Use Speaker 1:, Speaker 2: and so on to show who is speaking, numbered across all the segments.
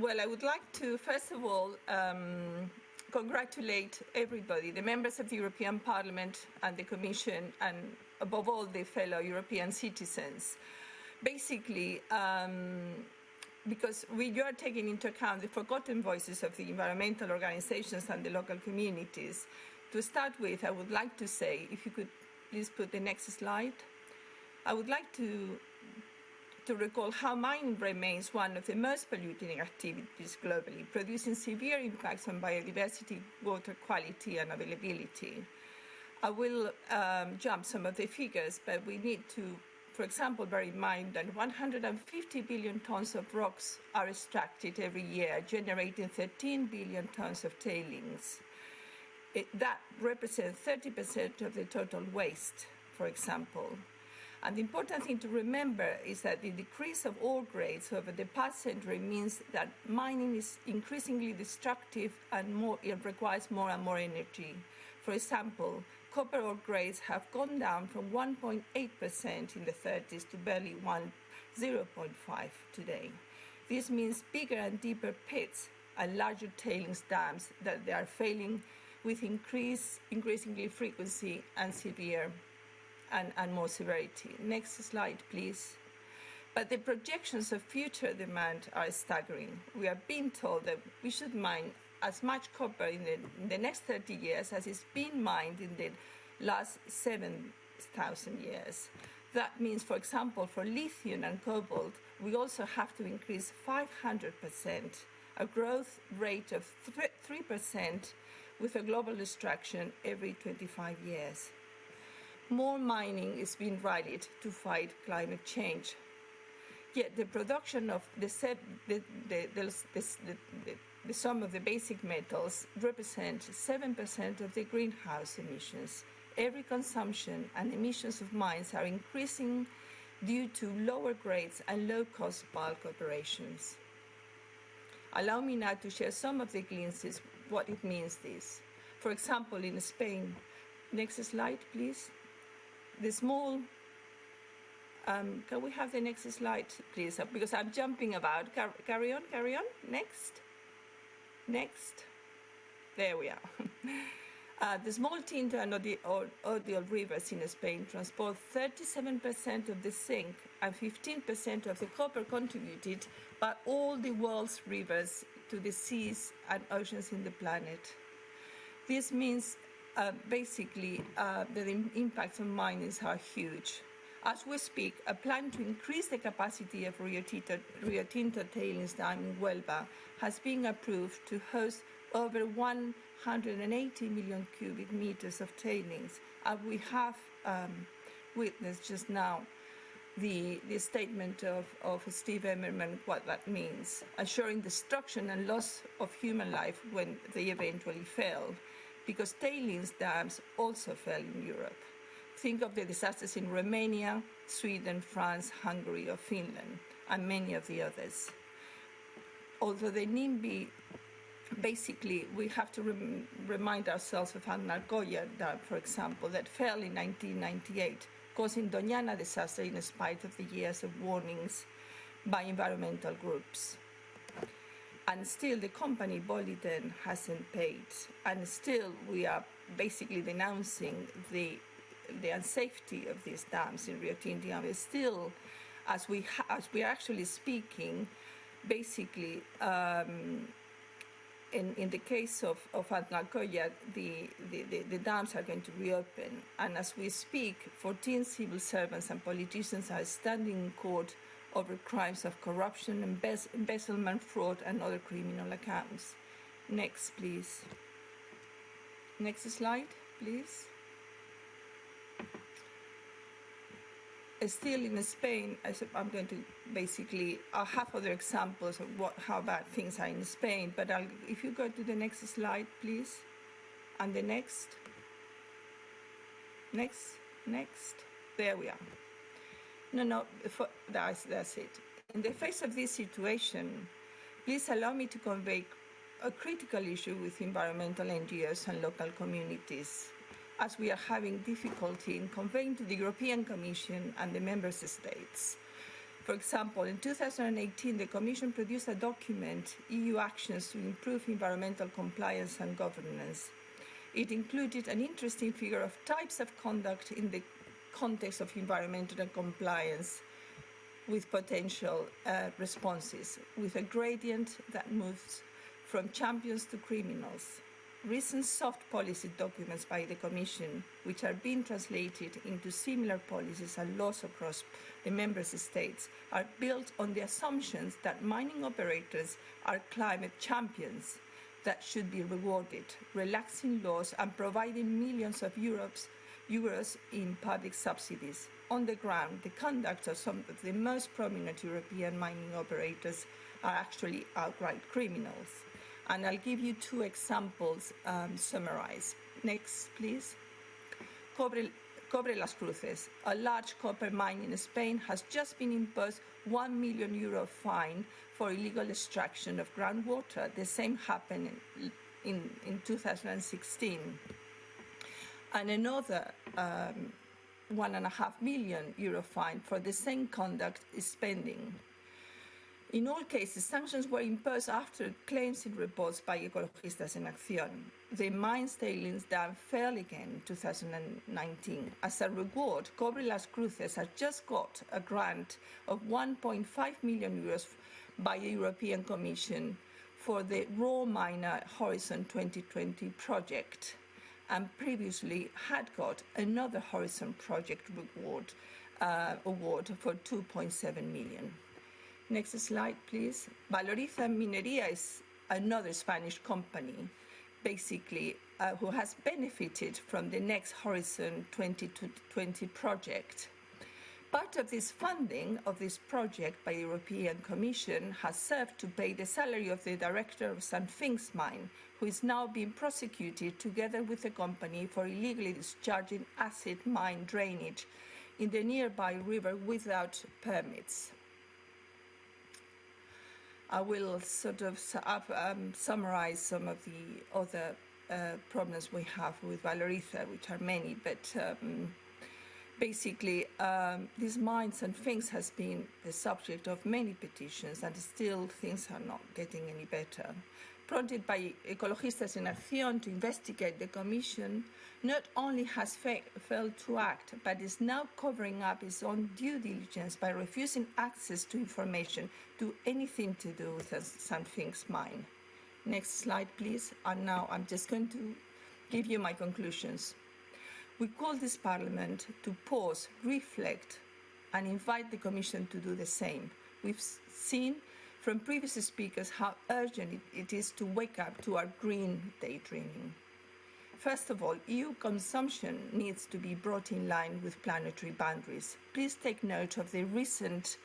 Speaker 1: Well, I would like to, first of all, congratulate everybody, the members of the European Parliament and the Commission, and above all, the fellow European citizens. Basically, because you are taking into account the forgotten voices of the environmental organizations and the local communities. To start with, I would like to say, if you could please put the next slide, I would like to recall how mining remains one of the most polluting activities globally, producing severe impacts on biodiversity, water quality and availability. I will jump some of the figures, but we need to, for example, bear in mind that 150 billion tons of rocks are extracted every year, generating 13 billion tons of tailings. That represents 30% of the total waste, for example. And the important thing to remember is that the decrease of ore grades over the past century means that mining is increasingly destructive and it requires more and more energy. For example, copper ore grades have gone down from 1.8% in the 30s to barely 0.5 today. This means bigger and deeper pits and larger tailings dams that they are failing with increasingly frequency and severe and more severity. Next slide, please. But the projections of future demand are staggering. We are being told that we should mine as much copper in the next 30 years as is being mined in the last 7,000 years. That means, for example, for lithium and cobalt, we also have to increase 500%, a growth rate of 3% with a global destruction every 25 years. More mining is being rallied to fight climate change. Yet the production of the sum of the basic metals represents 7% of the greenhouse emissions. Every consumption and emissions of mines are increasing due to lower grades and low-cost bulk operations. Allow me now to share some of the glimpses what it means this. For example, in Spain, next slide, please. The small, can we have the next slide, please? Because I'm jumping about. Carry on. Next. There we are. The small Tinto and Odiol rivers in Spain transport 37% of the zinc and 15% of the copper contributed by all the world's rivers to the seas and oceans in the planet. This means basically the impacts on miners are huge. As we speak, a plan to increase the capacity of Rio Tinto tailings dam in Huelva has been approved to host over 180 million cubic meters of tailings. And we have witnessed just now the statement of Steve Emmerman, what that means, assuring destruction and loss of human life when they eventually fail, because tailings dams also fell in Europe. Think of the disasters in Romania, Sweden, France, Hungary, or Finland, and many of the others. Although the NIMBY, basically, we have to remind ourselves of Anargoya dam, for example, that fell in 1998, causing Doñana disaster in spite of the years of warnings by environmental groups. And still the company Boliden hasn't paid. And still we are basically denouncing the unsafety of these dams in Rio Tinto. And still, as we are actually speaking, basically, in the case of Anargoya, the dams are going to reopen. And as we speak, 14 civil servants and politicians are standing in court over crimes of corruption, embezzlement, fraud, and other criminal accounts. Next, please. Next slide, please. Still in Spain, I'm going to basically, I'll have other examples of how bad things are in Spain, but if you go to the next slide, please, and the next, there we are. No, that's it. In the face of this situation, please allow me to convey a critical issue with environmental NGOs and local communities, as we are having difficulty in conveying to the European Commission and the member states. For example, in 2018, the Commission produced a document, EU Actions to Improve Environmental Compliance and Governance. It included an interesting figure of types of conduct in the context of environmental compliance with potential responses, with a gradient that moves from champions to criminals. Recent soft policy documents by the Commission, which are being translated into similar policies and laws across the member states, are built on the assumptions that mining operators are climate champions that should be rewarded, relaxing laws and providing millions of euros in public subsidies. On the ground, the conduct of some of the most prominent European mining operators are actually outright criminals. And I'll give you two examples summarized. Next, please. Cobre Las Cruces, a large copper mine in Spain, has just been imposed €1 million fine for illegal extraction of groundwater. The same happened in 2016. And another €1.5 million fine for the same conduct is pending. In all cases, sanctions were imposed after claims in reports by Ecologistas and Accion. The mine's tailings dam fell again in 2019. As a reward, Cobre Las Cruces has just got a grant of €1.5 million by the European Commission for the Raw Miner Horizon 2020 project, and previously had got another Horizon project award for €2.7 million. Next slide, please. Valoriza Minería is another Spanish company, basically, who has benefited from the next Horizon 2020 project. Part of this funding of this project by the European Commission has served to pay the salary of the director of St. Finks mine, who is now being prosecuted together with the company for illegally discharging acid mine drainage in the nearby river without permits. I will sort of summarize some of the other problems we have with Valoriza, which are many, but basically these mines and things has been the subject of many petitions, and still things are not getting any better. Prompted by Ecologistas in Accion to investigate, the Commission not only has failed to act, but is now covering up its own due diligence by refusing access to information to anything to do with the St. Finks mine. Next slide, please. And now I'm just going to give you my conclusions. We call this Parliament to pause, reflect, and invite the Commission to do the same. We've seen from previous speakers how urgent it is to wake up to our green daydreaming. First of all, EU consumption needs to be brought in line with planetary boundaries. Please take note of the recent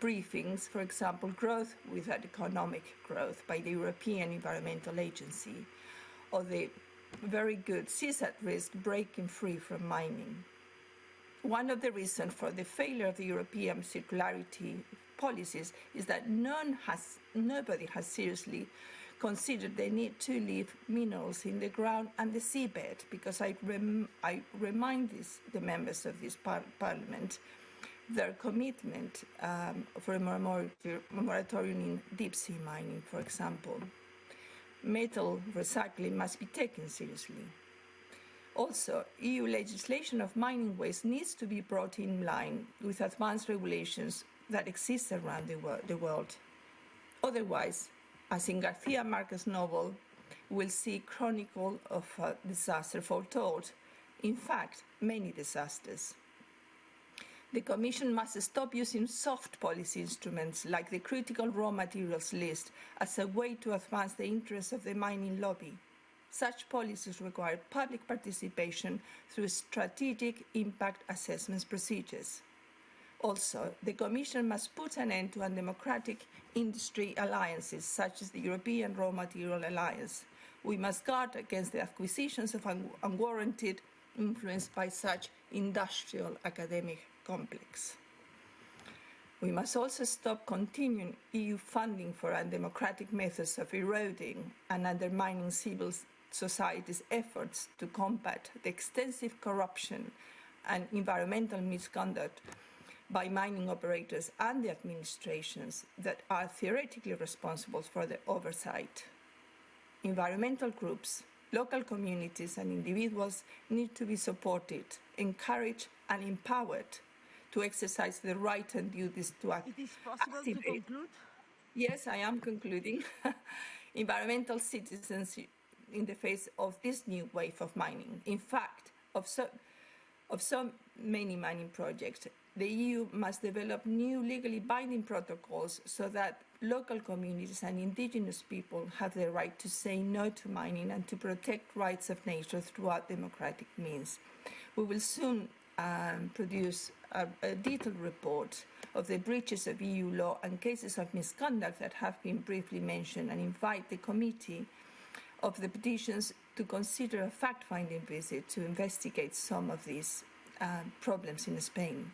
Speaker 1: briefings, for example, growth without economic growth by the European Environmental Agency, or the very good seas at risk breaking free from mining. One of the reasons for the failure of the European circularity policies is that nobody has seriously considered the need to leave minerals in the ground and the seabed, because I remind the members of this Parliament their commitment for a moratorium in deep sea mining, for example. Metal recycling must be taken seriously. Also, EU legislation of mining waste needs to be brought in line with advanced regulations that exist around the world. Otherwise, as in Garcia Marquez's novel, we'll see chronicle of a disaster foretold. In fact, many disasters. The Commission must stop using soft policy instruments like the critical raw materials list as a way to advance the interests of the mining lobby. Such policies require public participation through strategic impact assessment procedures. Also, the Commission must put an end to undemocratic industry alliances such as the European Raw Material Alliance. We must guard against the acquisitions of unwarranted influence by such industrial academic complex. We must also stop continuing EU funding for undemocratic methods of eroding and undermining civil society's efforts to combat the extensive corruption and environmental misconduct by mining operators and the administrations that are theoretically responsible for the oversight. Environmental groups, local communities and individuals need to be supported, encouraged and empowered to exercise the right and duties to act.
Speaker 2: It is possible to conclude?
Speaker 1: Yes, I am concluding. Environmental citizens in the face of this new wave of mining. In fact, of so many mining projects, the EU must develop new legally binding protocols so that local communities and indigenous people have the right to say no to mining and to protect rights of nature throughout democratic means. We will soon produce a detailed report of the breaches of EU law and cases of misconduct that have been briefly mentioned, and invite the Committee of the Petitions to consider a fact-finding visit to investigate some of these problems in Spain.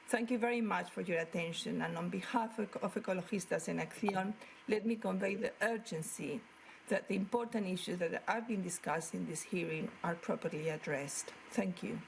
Speaker 1: Thank you very much for your attention, and on behalf of Ecologistas and Accion, let me convey the urgency that the important issues that are being discussed in this hearing are properly addressed. Thank you.